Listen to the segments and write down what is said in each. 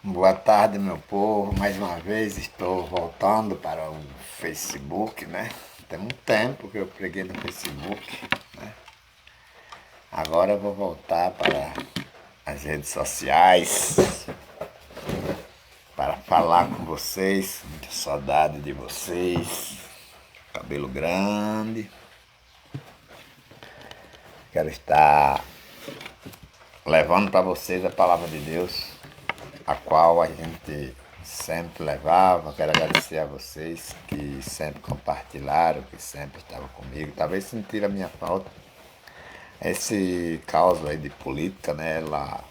Boa tarde, meu povo. Mais uma vez estou voltando para o Facebook, né? Tem muito tempo que eu preguei no Facebook, né? Agora eu vou voltar para as redes sociais para falar com vocês. Muita saudade de vocês. Cabelo grande. Quero estar levando para vocês a palavra de Deus, a qual a gente sempre levava. Quero agradecer a vocês que sempre compartilharam, que sempre estavam comigo. Talvez sentiram a minha falta. Esse caos aí de política, né, ela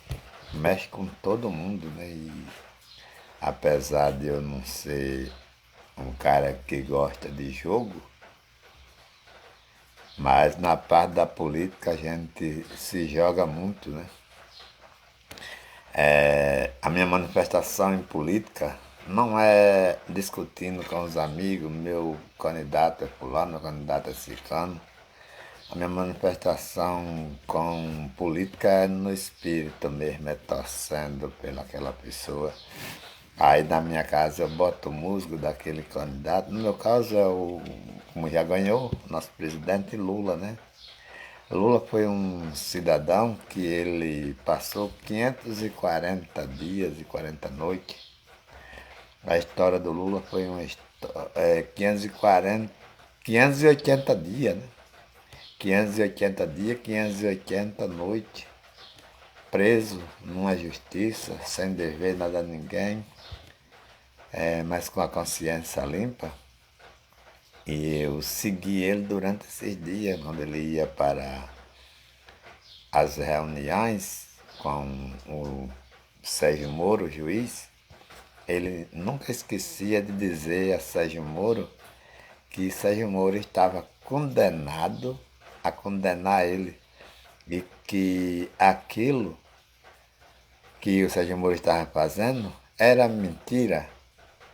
mexe com todo mundo, né? E apesar de eu não ser um cara que gosta de jogo, mas na parte da política a gente se joga muito, né? A minha manifestação em política não é discutindo com os amigos, meu candidato é fulano, meu candidato é ciclano. A minha manifestação com política é no espírito mesmo, é torcendo pelaquela pessoa. Aí na minha casa eu boto o musgo daquele candidato. No meu caso é como já ganhou, nosso presidente Lula, né? Lula foi um cidadão que ele passou 540 dias e 40 noites. A história do Lula foi uma história, 580 dias, né? 580 dias, 580 noites, preso numa justiça, sem dever nada a ninguém, mas com a consciência limpa. E eu segui ele durante esses dias, quando ele ia para as reuniões com o Sérgio Moro, o juiz. Ele nunca esquecia de dizer a Sérgio Moro que Sérgio Moro estava condenado a condenar ele e que aquilo que o Sérgio Moro estava fazendo era mentira,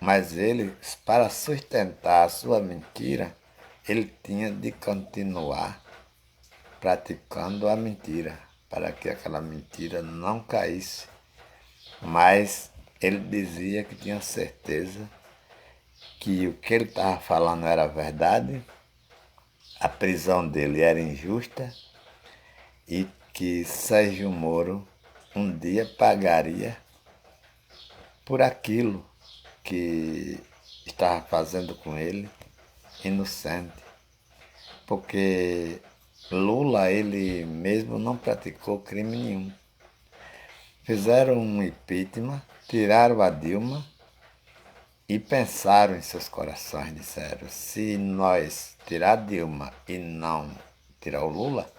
mas ele, para sustentar a sua mentira, ele tinha de continuar praticando a mentira, para que aquela mentira não caísse. Mas ele dizia que tinha certeza que o que ele estava falando era verdade, a prisão dele era injusta e que Sérgio Moro um dia pagaria por aquilo que estava fazendo com ele, inocente. Porque Lula, ele mesmo não praticou crime nenhum. Fizeram um impeachment, tiraram a Dilma e pensaram em seus corações, disseram, se nós tirar a Dilma e não tirar o Lula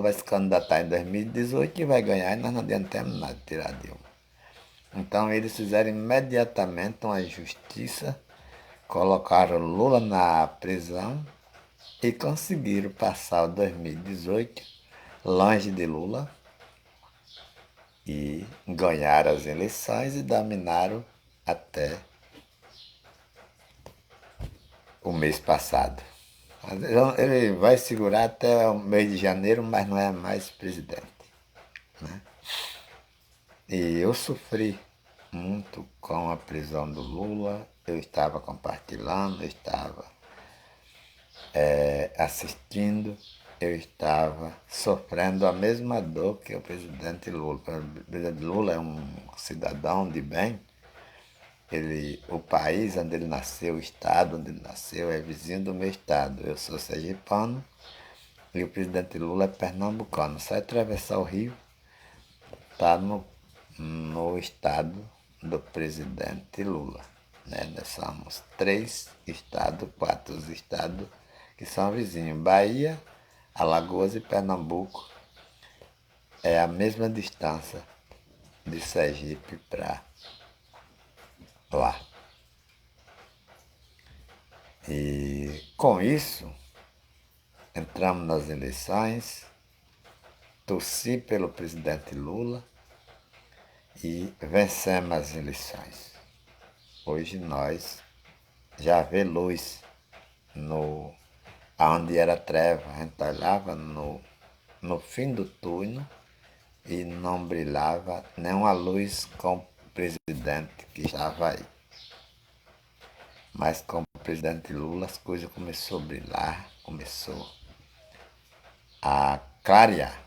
vai se candidatar em 2018 e vai ganhar e nós não adiantamos nada de tirar a Dilma. Então eles fizeram imediatamente uma justiça, colocaram Lula na prisão e conseguiram passar o 2018 longe de Lula e ganharam as eleições e dominaram até o mês passado. Ele vai segurar até o mês de janeiro, mas não é mais presidente, né? E eu sofri muito com a prisão do Lula. Eu estava compartilhando, eu estava assistindo, eu estava sofrendo a mesma dor que o presidente Lula. O presidente Lula é um cidadão de bem. O país onde ele nasceu, o estado onde ele nasceu, é vizinho do meu estado. Eu sou sergipano e o presidente Lula é pernambucano. Só atravessar o rio, está no estado do presidente Lula, né? Nós somos 3 estados, 4 estados que são vizinhos. Bahia, Alagoas e Pernambuco é a mesma distância de Sergipe para lá. E com isso, entramos nas eleições, torci pelo presidente Lula e vencemos as eleições. Hoje nós já vê luz onde era treva, a gente olhava no fim do túnel e não brilhava nenhuma luz presidente que estava aí. Mas com o presidente Lula as coisas começaram a brilhar, começou a clarear.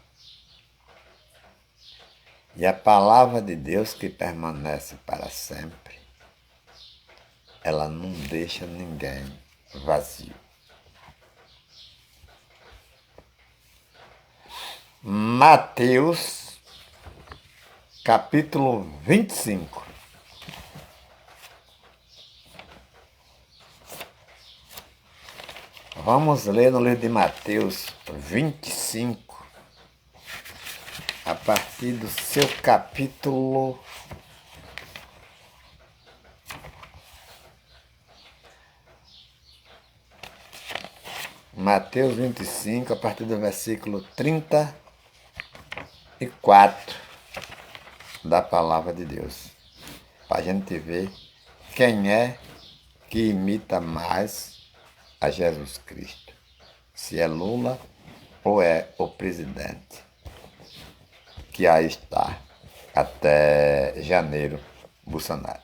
E a palavra de Deus que permanece para sempre, ela não deixa ninguém vazio. Mateus, capítulo 25. Vamos ler no livro de Mateus 25, a partir do seu capítulo Mateus 25, a partir do versículo 34 da palavra de Deus, para a gente ver quem é que imita mais a Jesus Cristo, se é Lula ou é o presidente que aí está até janeiro, Bolsonaro.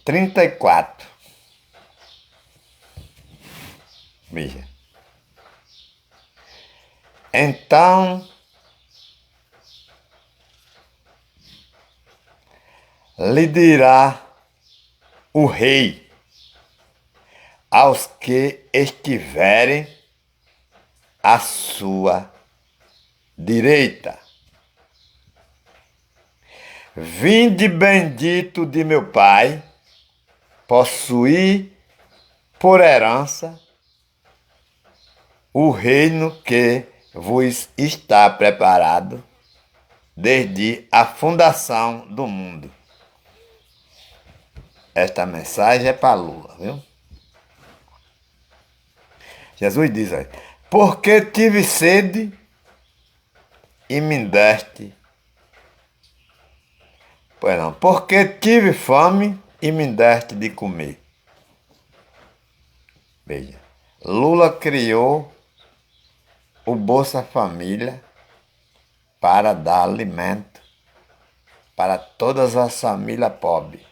Trinta e quatro. Veja. Então lhe dirá o rei aos que estiverem à sua direita: vinde bendito de meu Pai, possuí por herança o reino que vos está preparado desde a fundação do mundo. Esta mensagem é para Lula, viu? Jesus diz aí: porque tive sede e me deste. Pois não, porque tive fome e me deste de comer. Veja, Lula criou o Bolsa Família para dar alimento para todas as famílias pobres.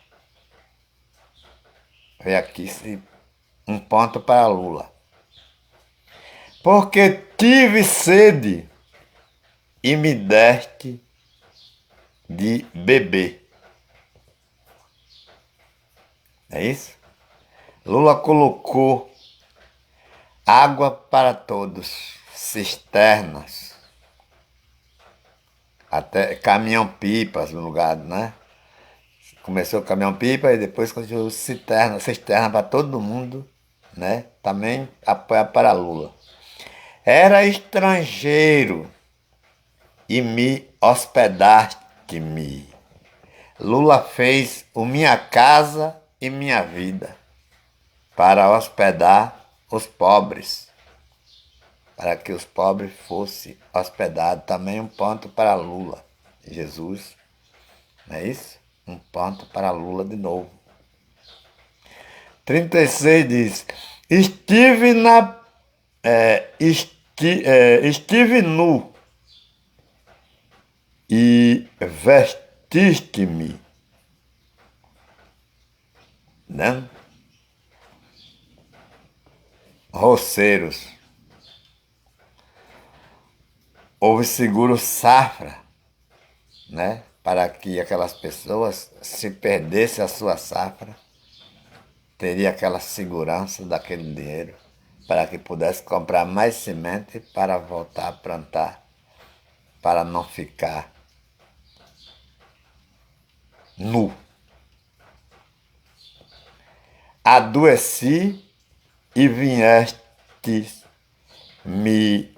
Vê aqui um ponto para Lula. Porque tive sede e me deste de beber. É isso? Lula colocou água para todos, cisternas, até caminhão-pipas no lugar, né? Começou o caminhão-pipa e depois continuou cisterna para todo mundo, né? Também apoia para Lula. Era estrangeiro e me hospedaste-me. Lula fez o Minha Casa e Minha Vida para hospedar os pobres, para que os pobres fossem hospedados. Também um ponto para Lula. Jesus, não é isso? Um ponto para Lula de novo. 36 diz: estive nu e vestiste-me, né? Roceiros. Houve seguro safra, né? Para que aquelas pessoas, se perdesse a sua safra, teria aquela segurança daquele dinheiro para que pudesse comprar mais semente para voltar a plantar, para não ficar nu. Adoeci e viestes me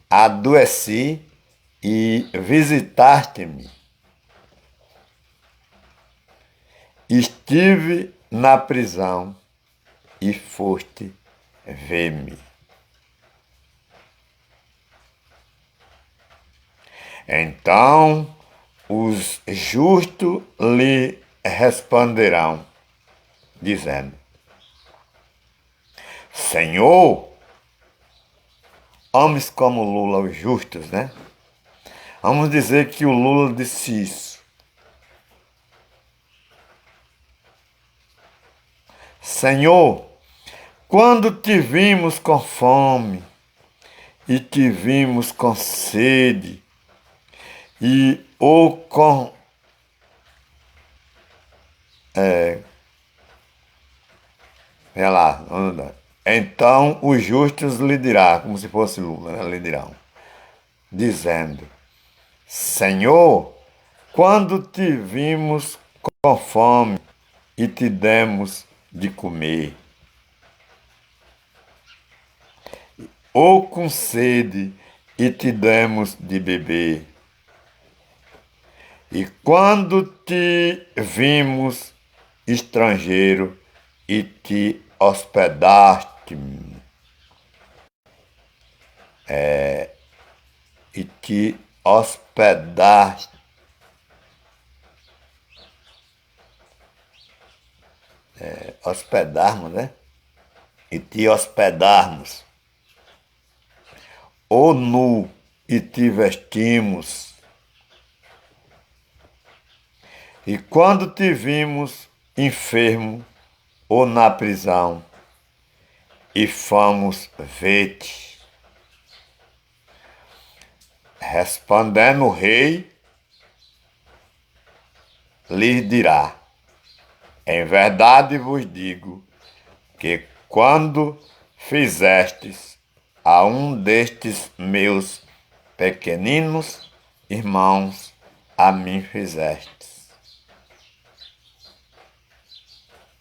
adoeci e visitaste-me. Estive na prisão e foste ver-me. Então os justos lhe responderão: dizendo: Senhor, homens como Lula, os justos, né? Vamos dizer que o Lula disse isso. Senhor, quando te vimos com fome e te vimos com sede e ou com sei lá, então os justos lhe dirão, como se fosse Lula, né? Lhe dirão, dizendo: Senhor, quando te vimos com fome e te demos de comer, ou com sede e te demos de beber, e quando te vimos estrangeiro e te hospedaste, e te hospedaste, hospedarmos, né? E te hospedarmos, ou nu e te vestimos, e quando te vimos enfermo ou na prisão, e fomos ver-te. Respondendo o rei, lhes dirá: em verdade vos digo que quando fizestes a um destes meus pequeninos irmãos, a mim fizestes.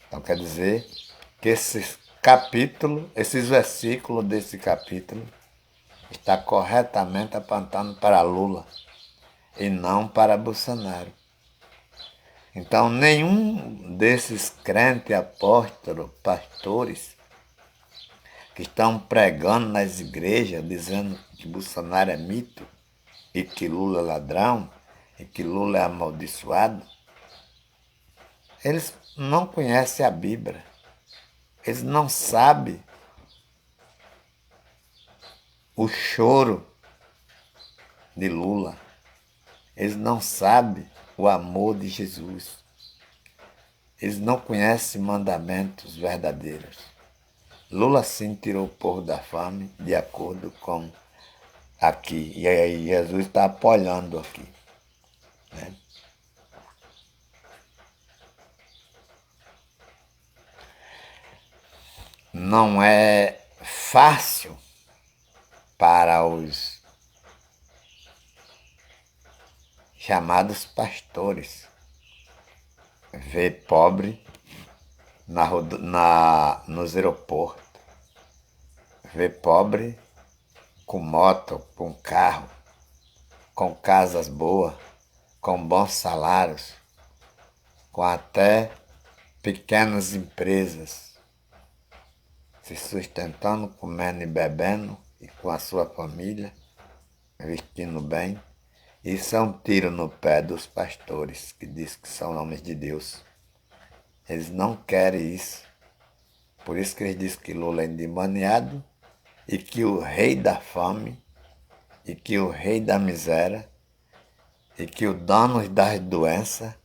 Então quer dizer que esses versículos desse capítulo está corretamente apontando para Lula e não para Bolsonaro. Então, nenhum desses crentes, apóstolos, pastores que estão pregando nas igrejas, dizendo que Bolsonaro é mito e que Lula é ladrão e que Lula é amaldiçoado, eles não conhecem a Bíblia. Eles não sabem o choro de Lula. Eles não sabem o amor de Jesus. Eles não conhecem mandamentos verdadeiros. Lula sim tirou o povo da fome, de acordo com aqui. E aí Jesus está apoiando aqui. Né? Não é fácil para os chamados pastores ver pobre nos aeroportos, ver pobre com moto, com carro, com casas boas, com bons salários, com até pequenas empresas, se sustentando, comendo e bebendo, e com a sua família, vestindo bem. Isso é um tiro no pé dos pastores, que diz que são homens de Deus. Eles não querem isso. Por isso que eles dizem que Lula é endemoniado e que o rei da fome e que o rei da miséria e que o dono das doenças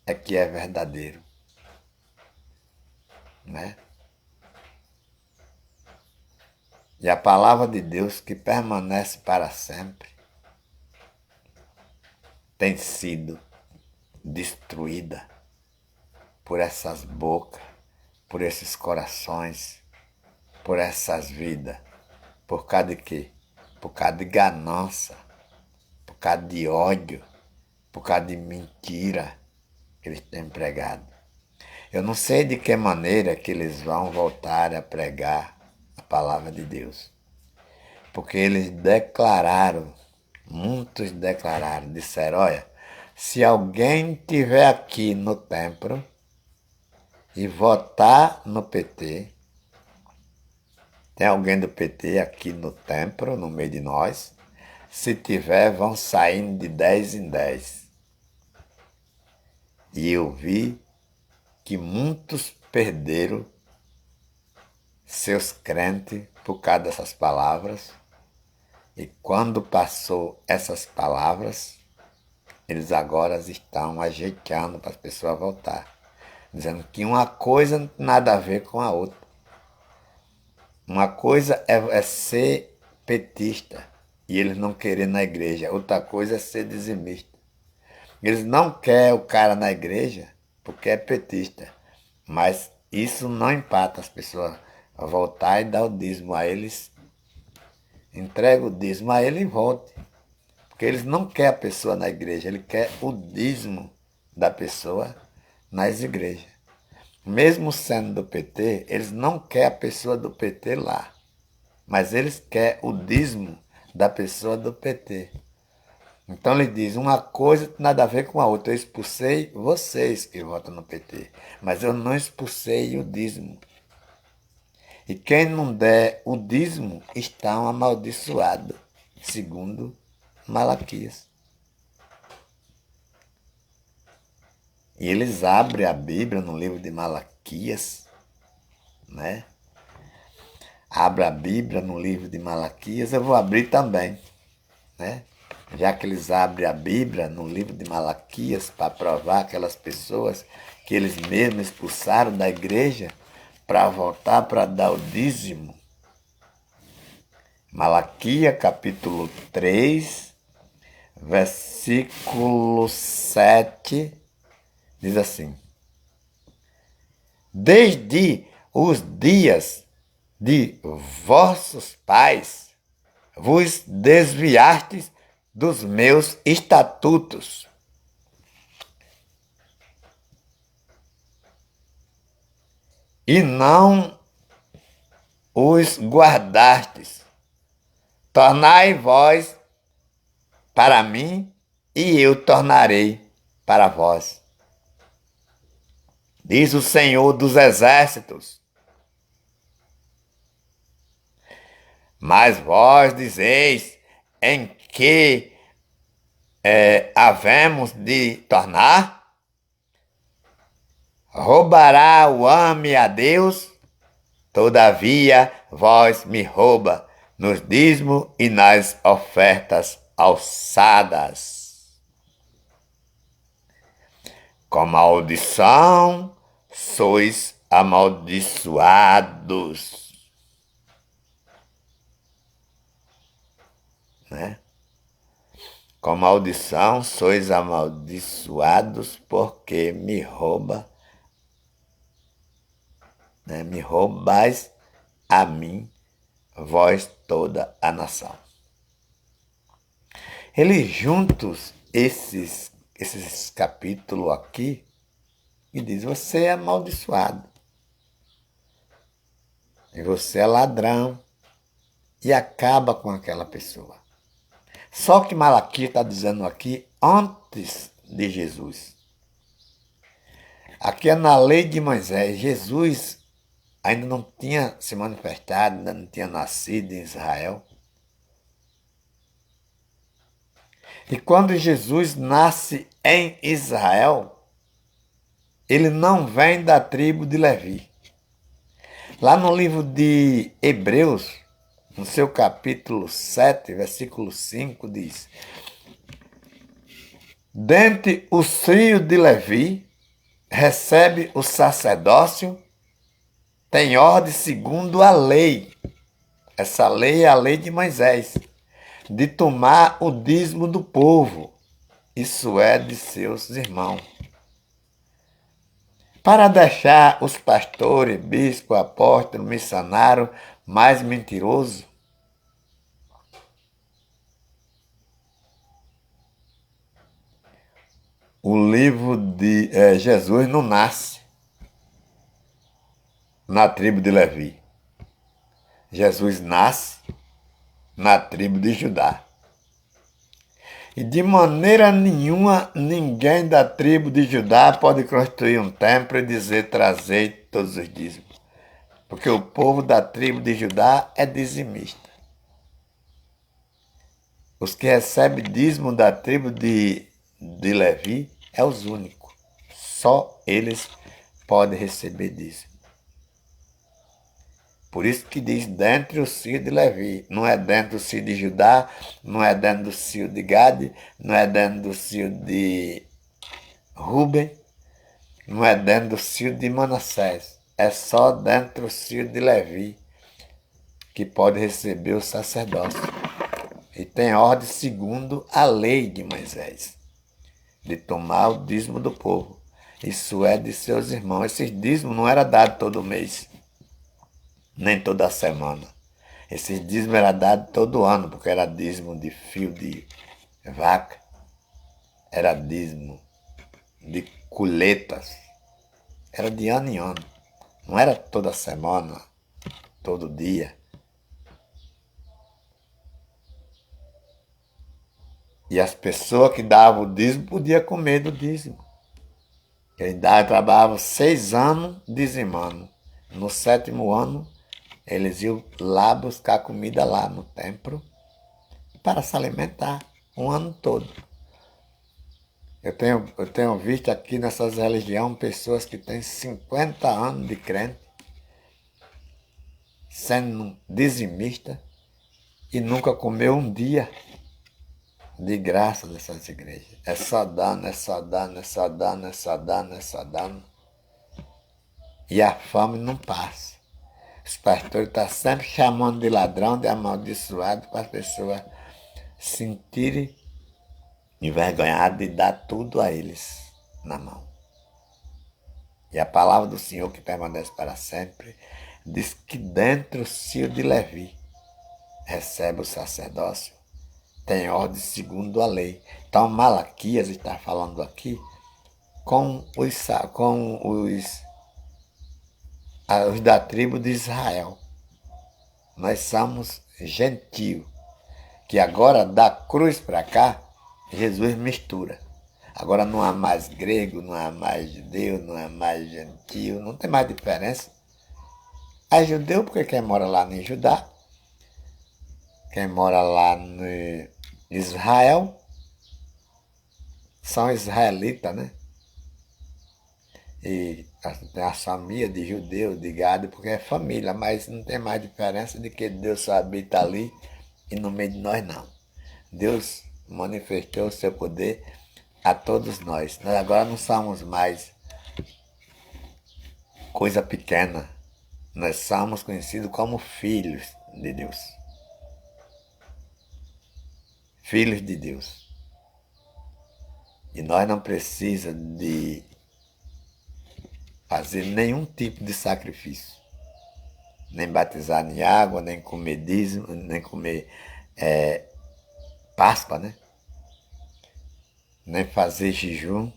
é que é verdadeiro. Né? E a palavra de Deus, que permanece para sempre, tem sido destruída por essas bocas, por esses corações, por essas vidas. Por causa de quê? Por causa de ganância, por causa de ódio, por causa de mentira que eles têm pregado. Eu não sei de que maneira que eles vão voltar a pregar a palavra de Deus. Porque eles declararam, muitos declararam, disseram: olha, se alguém estiver aqui no templo e votar no PT, tem alguém do PT aqui no templo, no meio de nós, se tiver, vão saindo de 10 em 10. E eu vi que muitos perderam seus crentes por causa dessas palavras. E quando passou essas palavras, eles agora estão ajeitando para as pessoas voltar, dizendo que uma coisa não tem nada a ver com a outra. Uma coisa é ser petista e eles não querem na igreja, outra coisa é ser dizimista. Eles não querem o cara na igreja porque é petista, mas isso não empata as pessoas a voltar e dar o dízimo a eles. Entrega o dízimo a ele e volte. Porque eles não querem a pessoa na igreja, ele quer o dízimo da pessoa nas igrejas. Mesmo sendo do PT, eles não querem a pessoa do PT lá, mas eles querem o dízimo da pessoa do PT. Então ele diz, uma coisa tem nada a ver com a outra. Eu expulsei vocês que votam no PT, mas eu não expulsei o dízimo. E quem não der o dízimo está um amaldiçoado, segundo Malaquias. E eles abrem a Bíblia no livro de Malaquias, né? Abre a Bíblia no livro de Malaquias, eu vou abrir também, né? Já que eles abrem a Bíblia no livro de Malaquias para provar aquelas pessoas que eles mesmos expulsaram da igreja para voltar para dar o dízimo. Malaquias capítulo 3, versículo 7, diz assim: desde os dias de vossos pais vos desviastes dos meus estatutos e não os guardastes. Tornai vós para mim e eu tornarei para vós, diz o Senhor dos Exércitos. Mas vós dizeis, em que havemos de tornar? Roubará o homem a Deus? Todavia vós me rouba nos dízimos e nas ofertas alçadas. Com maldição sois amaldiçoados. Né? Com maldição sois amaldiçoados, porque me rouba, né? Me roubais a mim, vós toda a nação. Eles juntos, esses capítulos aqui, e diz, você é amaldiçoado, e você é ladrão, e acaba com aquela pessoa. Só que Malaquias está dizendo aqui antes de Jesus. Aqui é na lei de Moisés. Jesus ainda não tinha se manifestado, ainda não tinha nascido em Israel. E quando Jesus nasce em Israel, ele não vem da tribo de Levi. Lá no livro de Hebreus, no seu capítulo 7, versículo 5, diz: dentre os filhos de Levi, recebe o sacerdócio, tem ordem segundo a lei. Essa lei é a lei de Moisés, de tomar o dízimo do povo, isso é, de seus irmãos, para deixar os pastores, bispo, apóstolo, missionário mais mentiroso. O livro de Jesus não nasce na tribo de Levi. Jesus nasce na tribo de Judá. E de maneira nenhuma, ninguém da tribo de Judá pode construir um templo e dizer, trazei todos os dízimos. Porque o povo da tribo de Judá é dizimista. Os que recebem dízimo da tribo de Levi é os únicos. Só eles pode receber dízimo. Por isso que diz dentre os filhos de Levi. Não é dentro dos filhos de Judá, não é dentro dos filhos de Gade, não é dentro dos filhos de Ruben, não é dentro dos filhos de Manassés. É só dentro dos filhos de Levi que pode receber o sacerdócio. E tem ordem segundo a lei de Moisés, de tomar o dízimo do povo. Isso é de seus irmãos. Esse dízimo não era dado todo mês, nem toda semana. Esse dízimo era dado todo ano, porque era dízimo de fio de vaca, era dízimo de colheitas, era de ano em ano. Não era toda semana, todo dia. E as pessoas que davam o dízimo podiam comer do dízimo. Quem trabalhava 6 anos dizimando. No 7º ano, eles iam lá buscar comida lá no templo para se alimentar um ano todo. Eu tenho visto aqui nessas religiões pessoas que têm 50 anos de crente, sendo dizimista, e nunca comeu um dia de graça dessas igrejas. É só dando, é só dando, é só dando, é só dando, é só dando. E a fome não passa. Os pastores estão sempre chamando de ladrão, de amaldiçoado, para as pessoas sentirem envergonhadas de dar tudo a eles na mão. E a palavra do Senhor, que permanece para sempre, diz que dentro o filho de Levi recebe o sacerdócio, tem ordem segundo a lei. Então Malaquias está falando aqui com os da tribo de Israel. Nós somos gentios, que agora da cruz para cá, Jesus mistura. Agora não há mais grego, não há mais judeu, não há mais gentio, não tem mais diferença. É judeu porque quem mora lá em Judá, quem mora lá em Israel, são israelitas, né? E tem a família de judeu, de gado, porque é família, mas não tem mais diferença de que Deus só habita ali e no meio de nós não. Deus manifestou o seu poder a todos nós. Nós agora não somos mais coisa pequena. Nós somos conhecidos como filhos de Deus. Filhos de Deus. E nós não precisamos de fazer nenhum tipo de sacrifício. Nem batizar em água, nem comer dízimo, nem comer Páscoa, né? Nem fazer jejum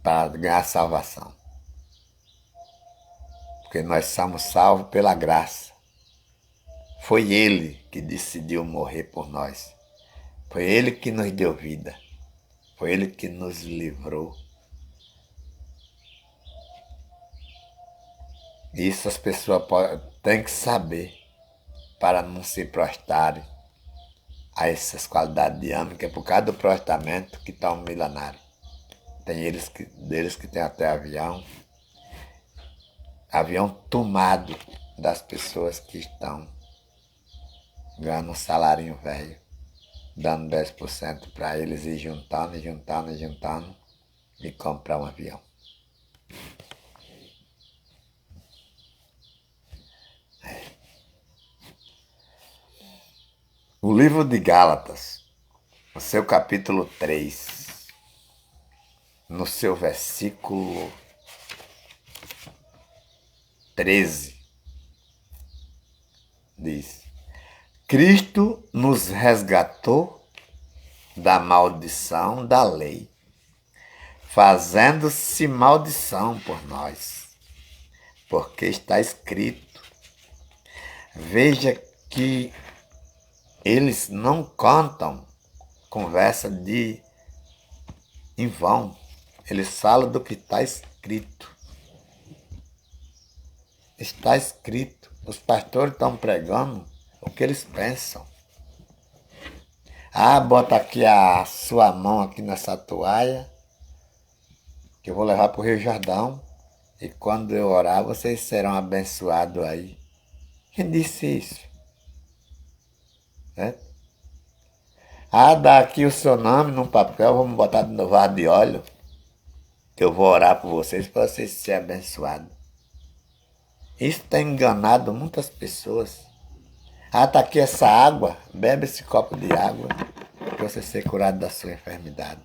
para ganhar salvação. Porque nós somos salvos pela graça. Foi Ele que decidiu morrer por nós. Foi Ele que nos deu vida. Foi Ele que nos livrou. Isso as pessoas têm que saber para não se prostrarem a essas qualidades de homem, que é por causa do prostamento que está um milionário. Tem deles que tem até avião tomado das pessoas que estão ganhando um salário velho, dando 10% para eles e juntando e comprar um avião. O livro de Gálatas, no seu capítulo 3, no seu versículo 13, diz: Cristo nos resgatou da maldição da lei, fazendo-se maldição por nós, porque está escrito: veja que eles não contam conversa em vão. Eles falam do que está escrito. Está escrito. Os pastores estão pregando o que eles pensam. Bota aqui a sua mão aqui nessa toalha, que eu vou levar para o Rio Jordão. E quando eu orar, vocês serão abençoados aí. Quem disse isso? Né? Ah, dá aqui o seu nome num papel, vamos botar no vaso de óleo, que eu vou orar por vocês para vocês serem abençoados. Isso tem enganado muitas pessoas. Ah, tá aqui essa água, bebe esse copo de água para você ser curado da sua enfermidade.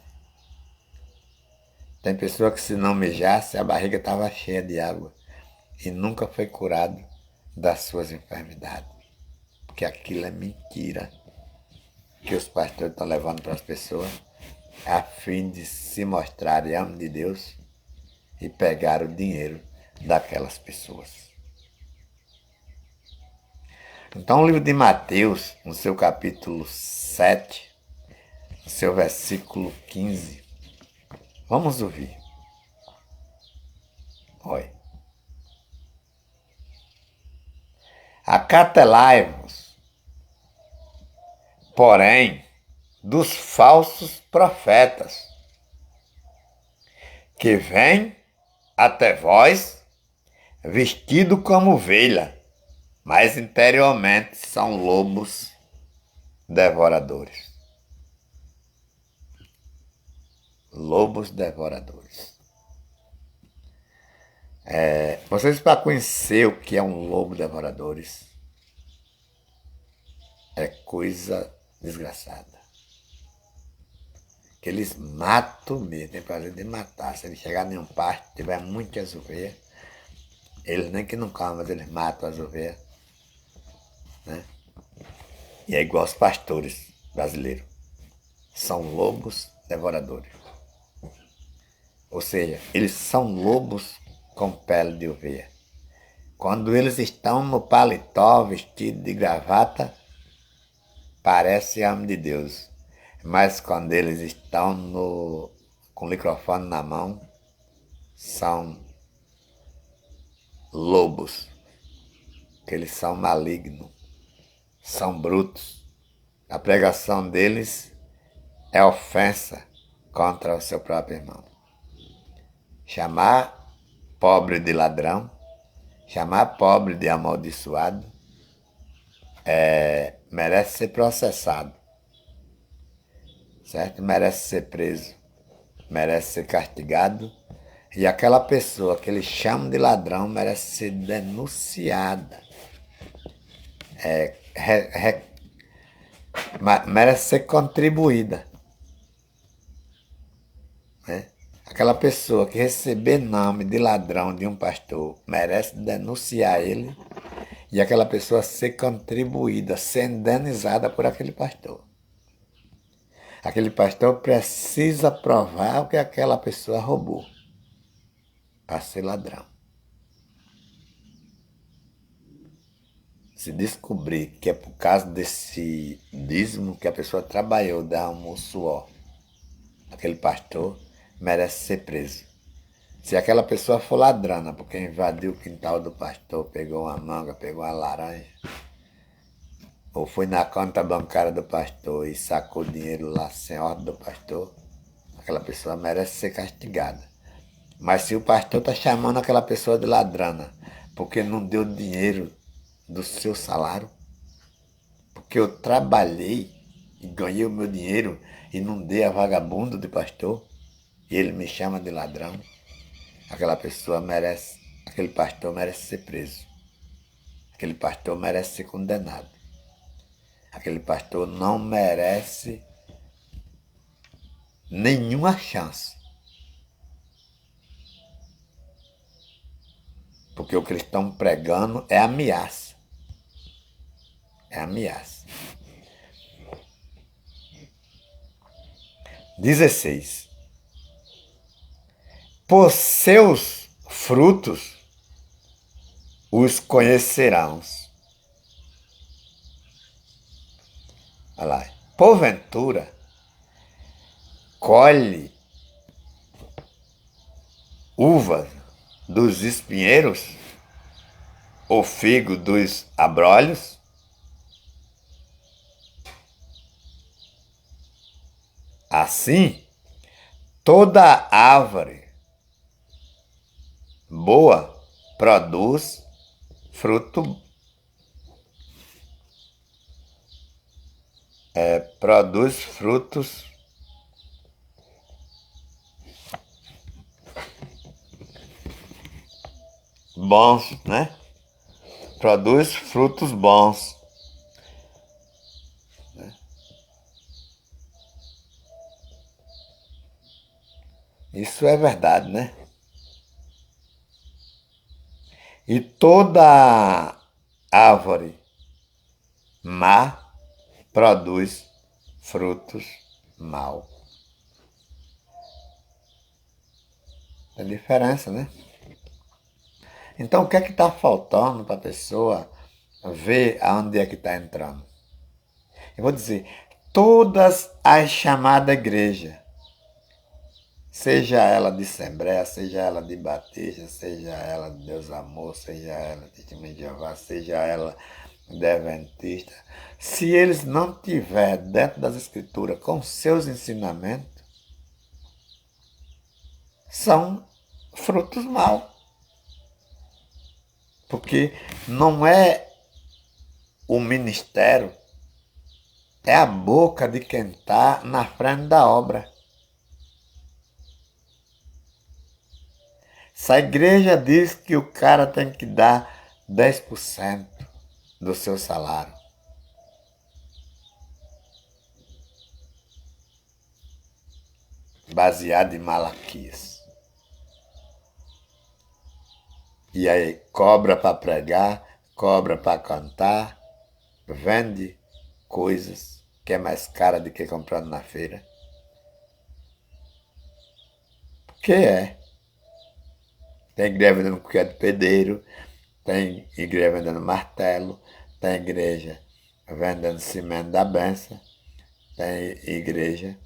Tem pessoa que se não mijasse, a barriga estava cheia de água e nunca foi curado das suas enfermidades. Porque aquilo é mentira que os pastores estão levando para as pessoas a fim de se mostrarem amo de Deus e pegar o dinheiro daquelas pessoas. Então o livro de Mateus, no seu capítulo 7, no seu versículo 15, vamos ouvir. Olha. Acautelai-vos, porém, dos falsos profetas, que vêm até vós vestido como ovelha, mas interiormente são lobos devoradores. Lobos devoradores. Vocês, para conhecer o que é um lobo devoradores, é coisa desgraçada. Que eles matam mesmo, tem prazer de matar. Se eles chegarem em um pasto, tiver muitas ovelhas, eles nem que não comam, mas eles matam as ovelhas. Né? E é igual aos pastores brasileiros. São lobos devoradores. Ou seja, eles são lobos com pele de ovelha. Quando eles estão no paletó, vestido de gravata, parece homem de Deus. Mas quando eles estão com o microfone na mão, são lobos. Que eles são malignos, são brutos. A pregação deles é ofensa contra o seu próprio irmão. Chamar pobre de ladrão, chamar pobre de amaldiçoado, merece ser processado, certo? Merece ser preso, merece ser castigado, e aquela pessoa que eles chamam de ladrão merece ser denunciada, merece ser contribuída. Né? Aquela pessoa que receber nome de ladrão de um pastor merece denunciar ele e aquela pessoa ser contribuída, ser indenizada por aquele pastor. Aquele pastor precisa provar o que aquela pessoa roubou para ser ladrão. Se descobrir que é por causa desse dízimo que a pessoa trabalhou, dá um suor, aquele pastor merece ser preso. Se aquela pessoa for ladrana, porque invadiu o quintal do pastor, pegou uma manga, pegou uma laranja, ou foi na conta bancária do pastor e sacou dinheiro lá sem ordem do pastor, aquela pessoa merece ser castigada. Mas se o pastor está chamando aquela pessoa de ladrana porque não deu dinheiro do seu salário, porque eu trabalhei e ganhei o meu dinheiro e não dei a vagabundo de pastor, e ele me chama de ladrão, aquela pessoa merece, aquele pastor merece ser preso. Aquele pastor merece ser condenado. Aquele pastor não merece nenhuma chance. Porque o que eles estão pregando é ameaça. É ameaça. 16. Por seus frutos os conhecerão. Olha lá. Porventura, colhe uvas dos espinheiros, ou figo dos abrolhos? Assim, toda árvore boa produz fruto, produz frutos bons, né? Produz frutos bons. Isso é verdade, né? E toda árvore má produz frutos maus. Tem diferença, né? Então, o que é que está faltando para a pessoa ver aonde é que está entrando? Eu vou dizer, todas as chamadas igrejas, seja ela de Assembleia, seja ela de Batista, seja ela de Deus Amor, seja ela de Testemunho de Jeová, seja ela de Adventista, se eles não tiverem dentro das Escrituras com seus ensinamentos, são frutos maus. Porque não é o ministério, é a boca de quem está na frente da obra. Se a igreja diz que o cara tem que dar 10% do seu salário, baseado em Malaquias, e aí cobra para pregar, cobra para cantar, vende coisas que é mais cara do que comprando na feira. Porque é. Tem igreja vendendo cuia de pedreiro, tem igreja vendendo martelo, tem igreja vendendo cimento da benção, tem igreja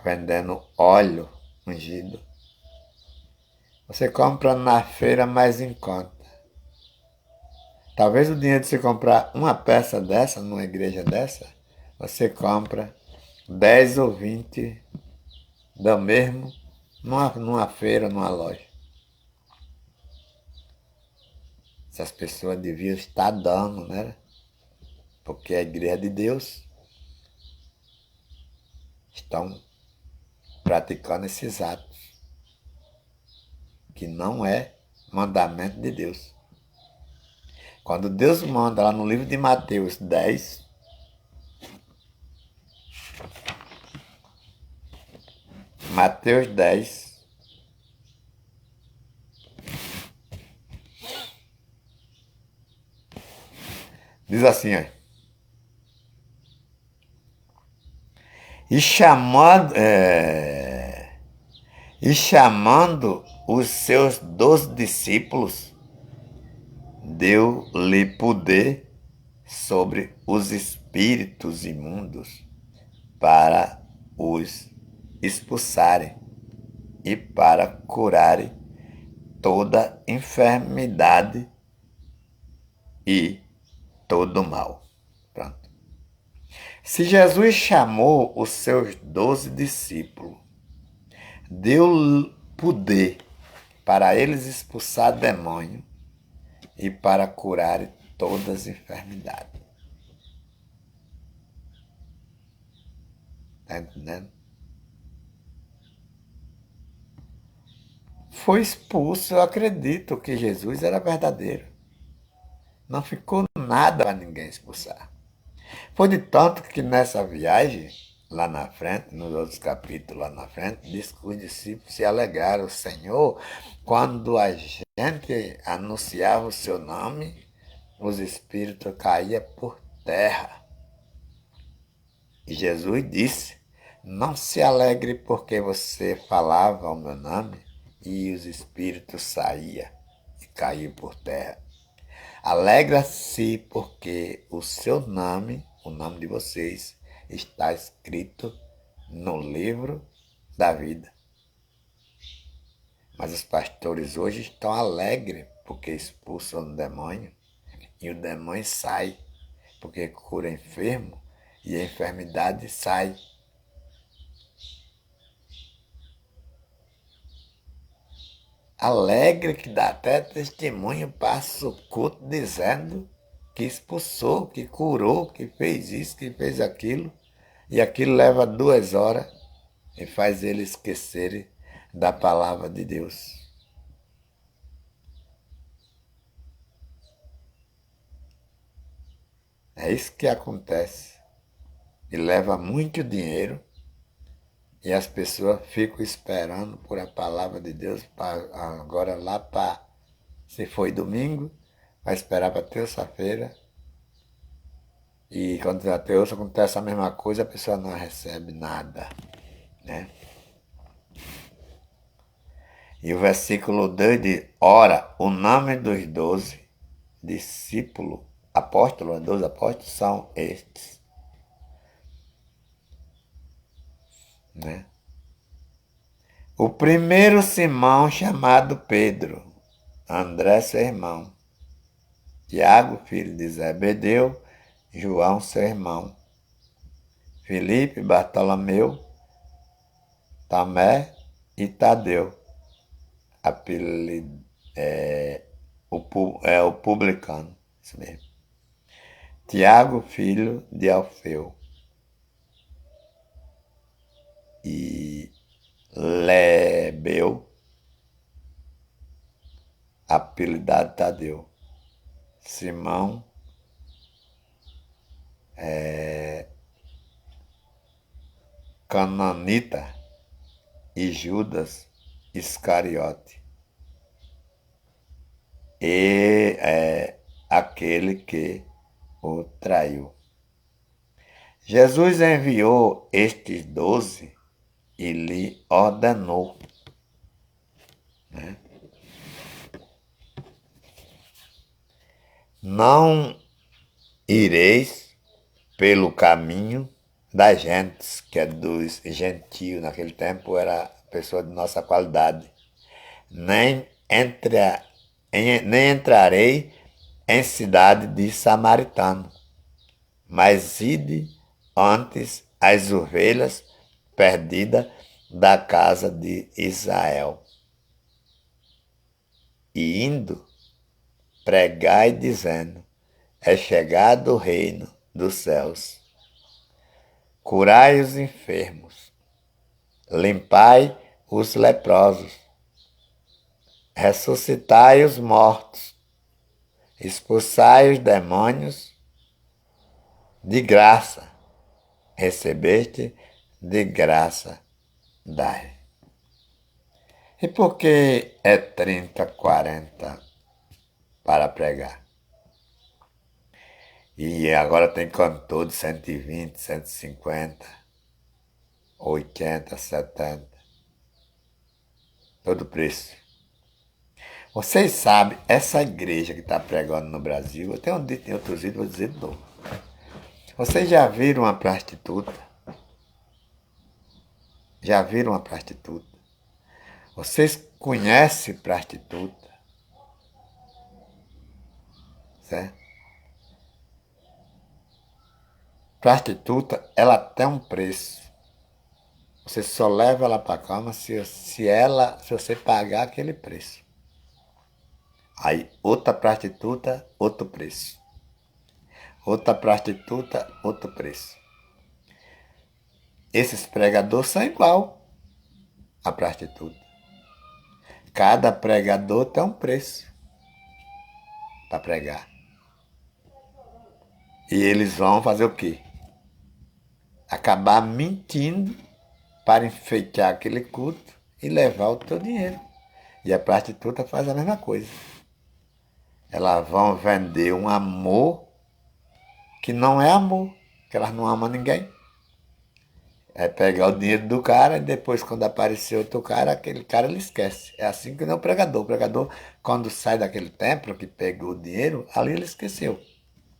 vendendo óleo ungido. Você compra na feira mais em conta. Talvez o dinheiro de você comprar uma peça dessa, numa igreja dessa, você compra 10 ou 20 do mesmo numa feira, numa loja. Essas pessoas deviam estar dando, né? Porque a igreja de Deus estão praticando esses atos, que não é mandamento de Deus. Quando Deus manda lá no livro de Mateus 10, Mateus 10, diz assim, ó, e chamando os seus 12 discípulos, deu-lhe poder sobre os espíritos imundos para os expulsarem e para curarem toda enfermidade e todo mal. Pronto. Se Jesus chamou os seus 12 discípulos, deu poder para eles expulsar demônio e para curar todas as enfermidades. Está entendendo? Foi expulso, eu acredito que Jesus era verdadeiro. Não ficou nada para ninguém expulsar. Foi de tanto que nessa viagem, lá na frente, nos outros capítulos lá na frente, diz que os discípulos se alegraram, Senhor, quando a gente anunciava o seu nome, os espíritos caíam por terra. E Jesus disse, não se alegre porque você falava o meu nome e os espíritos saíam e caíam por terra. Alegra-se porque o seu nome, o nome de vocês, está escrito no livro da vida. Mas os pastores hoje estão alegres porque expulsam o demônio e o demônio sai, porque cura enfermo e a enfermidade sai. alegre, que dá até testemunho, passa o culto dizendo que expulsou, que curou, que fez isso, que fez aquilo, e aquilo leva 2 horas e faz ele esquecer da palavra de Deus. É isso que acontece. E leva muito dinheiro e as pessoas ficam esperando por a palavra de Deus agora lá para, se foi domingo, vai esperar para terça-feira. E quando a terça acontece a mesma coisa, a pessoa não recebe nada, né? E o versículo 2 diz: ora, o nome dos 12 discípulos, apóstolos, 12 apóstolos, são estes, né? O primeiro Simão, chamado Pedro, André, seu irmão, Tiago, filho de Zebedeu, João, seu irmão, Filipe, Bartolomeu, Tomé e Tadeu, apelido, o publicano, isso mesmo. Tiago, filho de Alfeu, e Lebeu, apelidado Tadeu. Simão, Cananita e Judas Iscariote. E aquele que o traiu. Jesus enviou estes 12 e lhe ordenou, né? Não ireis pelo caminho das gentes, que é dos gentios, naquele tempo era pessoa de nossa qualidade, nem entrarei em cidade de samaritano, mas ide antes as ovelhas perdidas da casa de Israel. E indo, pregai dizendo, é chegado o reino dos céus. Curai os enfermos, limpai os leprosos, ressuscitai os mortos, expulsai os demônios, de graça recebeste, de graça dai. E por que é 30, 40 para pregar? E agora tem cantor de 120, 150, 80, 70. Todo preço. Vocês sabem, essa igreja que está pregando no Brasil, eu tenho dito em outros vídeos, vou dizer de novo. Vocês já viram uma prostituta? Já viram uma prostituta? Vocês conhecem prostituta? Certo? Prostituta, ela tem um preço. Você só leva ela para a cama se você pagar aquele preço. Aí, outra prostituta, outro preço. Outra prostituta, outro preço. Esses pregadores são igual a prostituta. Cada pregador tem um preço para pregar. E eles vão fazer o quê? Acabar mentindo para enfeitar aquele culto e levar o teu dinheiro. E a prostituta faz a mesma coisa. Elas vão vender um amor que não é amor, que elas não amam ninguém. É pegar o dinheiro do cara e depois, quando aparecer outro cara, aquele cara ele esquece. É assim que não é o pregador. O pregador, quando sai daquele templo que pegou o dinheiro, ali ele esqueceu.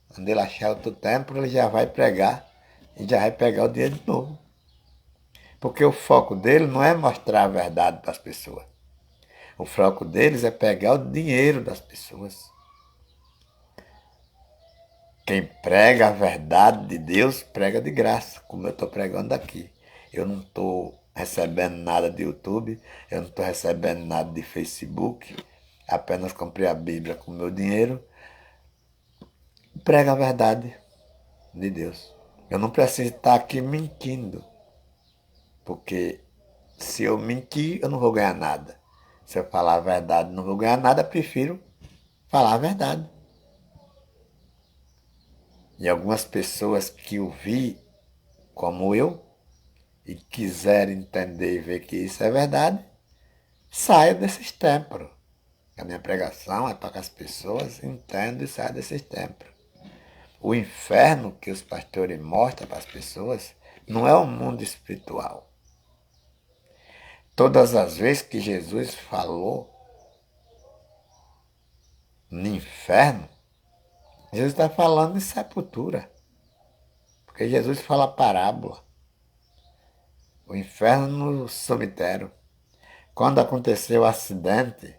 Quando ele achar outro templo, ele já vai pregar e já vai pegar o dinheiro de novo. Porque o foco dele não é mostrar a verdade para as pessoas. O foco deles é pegar o dinheiro das pessoas. Quem prega a verdade de Deus, prega de graça, como eu estou pregando aqui. Eu não estou recebendo nada de YouTube, eu não estou recebendo nada de Facebook, apenas comprei a Bíblia com meu dinheiro. Prega a verdade de Deus. Eu não preciso estar aqui mentindo, porque se eu mentir, eu não vou ganhar nada. Se eu falar a verdade, não vou ganhar nada, prefiro falar a verdade. E algumas pessoas que o vi como eu e quiserem entender e ver que isso é verdade, saiam desses templos. A minha pregação é para que as pessoas entendam e saiam desses templos. O inferno que os pastores mostram para as pessoas não é o mundo espiritual. Todas as vezes que Jesus falou no inferno, Jesus está falando de sepultura. Porque Jesus fala parábola. O inferno no cemitério. Quando aconteceu o acidente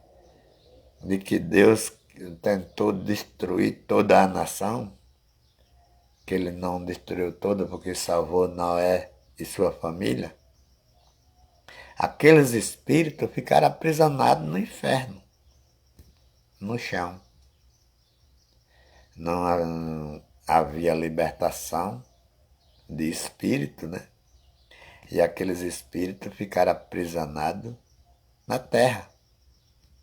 de que Deus tentou destruir toda a nação, que ele não destruiu toda porque salvou Noé e sua família, aqueles espíritos ficaram aprisionados no inferno, no chão. Não havia libertação de espírito, né? E aqueles espíritos ficaram aprisionados na terra,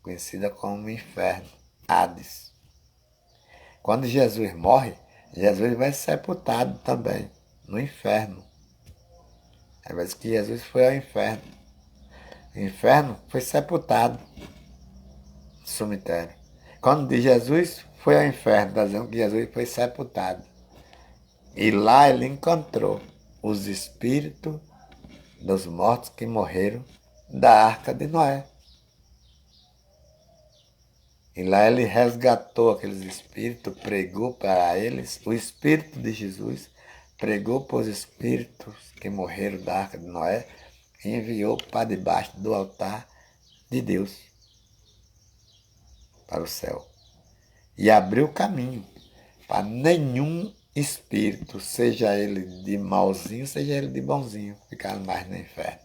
conhecida como inferno, Hades. Quando Jesus morre, Jesus vai sepultado também no inferno. É vez que Jesus foi ao inferno. O inferno foi sepultado no cemitério. Quando diz Jesus foi ao inferno, está dizendo que Jesus foi sepultado. E lá ele encontrou os espíritos dos mortos que morreram da arca de Noé. E lá ele resgatou aqueles espíritos, pregou para eles, o Espírito de Jesus pregou para os espíritos que morreram da arca de Noé e enviou para debaixo do altar de Deus, para o céu. E abriu caminho para nenhum espírito, seja ele de malzinho, seja ele de bonzinho, ficar mais no inferno.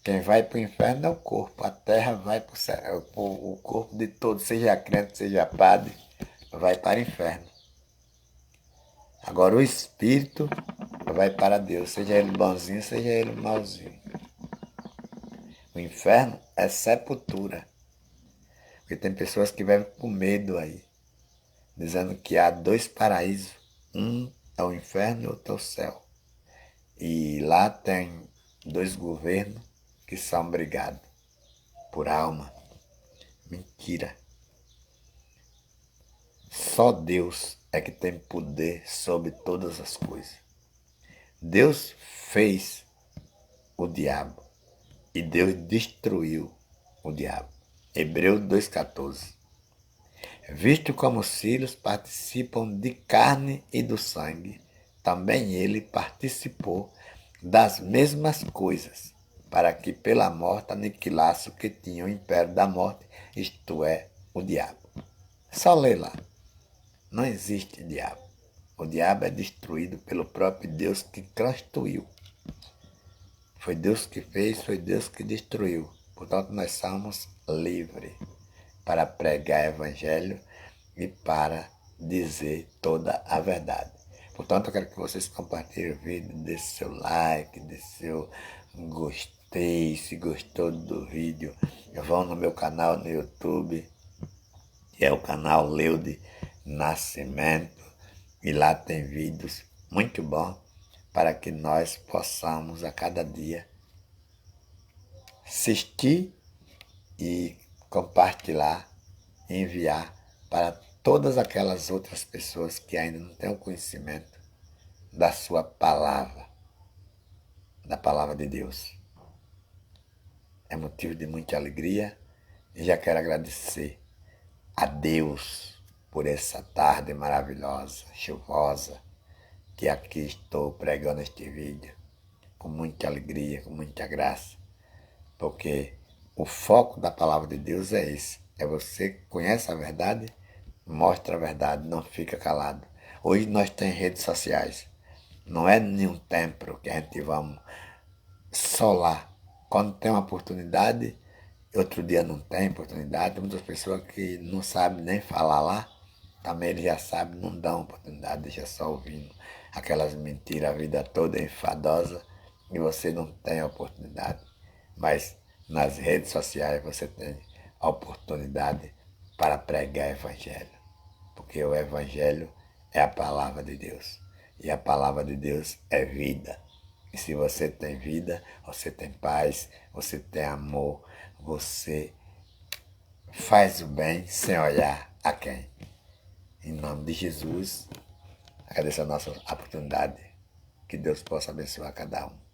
Quem vai para o inferno é o corpo, a terra vai para o céu, o corpo de todos, seja crente, seja padre, vai para o inferno. Agora o espírito vai para Deus, seja ele bonzinho, seja ele malzinho. O inferno é sepultura, porque tem pessoas que vivem com medo aí, dizendo que há dois paraísos, um é o inferno e outro é o céu. E lá tem dois governos que são brigados por alma. Mentira. Só Deus é que tem poder sobre todas as coisas. Deus fez o diabo e Deus destruiu o diabo. Hebreus 2,14. Visto como os filhos participam de carne e do sangue, também ele participou das mesmas coisas, para que pela morte aniquilasse o que tinha o império da morte, isto é, o diabo. Só ler lá. Não existe diabo. O diabo é destruído pelo próprio Deus que constituiu. Foi Deus que fez, foi Deus que destruiu. Portanto, nós somos livres para pregar o evangelho e para dizer toda a verdade. Portanto, eu quero que vocês compartilhem o vídeo, dê seu like, dê seu gostei, se gostou do vídeo, vão no meu canal no YouTube, que é o canal Leude Nascimento, e lá tem vídeos muito bons para que nós possamos a cada dia assistir e compartilhar, enviar para todas aquelas outras pessoas que ainda não têm o conhecimento da sua palavra, da palavra de Deus. É motivo de muita alegria e já quero agradecer a Deus por essa tarde maravilhosa, chuvosa, que aqui estou pregando este vídeo com muita alegria, com muita graça, porque o foco da palavra de Deus é esse, é você que conhece a verdade, mostra a verdade, não fica calado. Hoje nós temos redes sociais, não é nenhum templo que a gente vamos só lá. Quando tem uma oportunidade, outro dia não tem oportunidade. Tem muitas pessoas que não sabem nem falar lá, também eles já sabem, não dão oportunidade, deixa só ouvindo aquelas mentiras a vida toda enfadosa e você não tem oportunidade. Mas nas redes sociais você tem a oportunidade para pregar o Evangelho, porque o Evangelho é a palavra de Deus e a palavra de Deus é vida. E se você tem vida, você tem paz, você tem amor, você faz o bem sem olhar a quem. Em nome de Jesus, agradeço a nossa oportunidade. Que Deus possa abençoar cada um.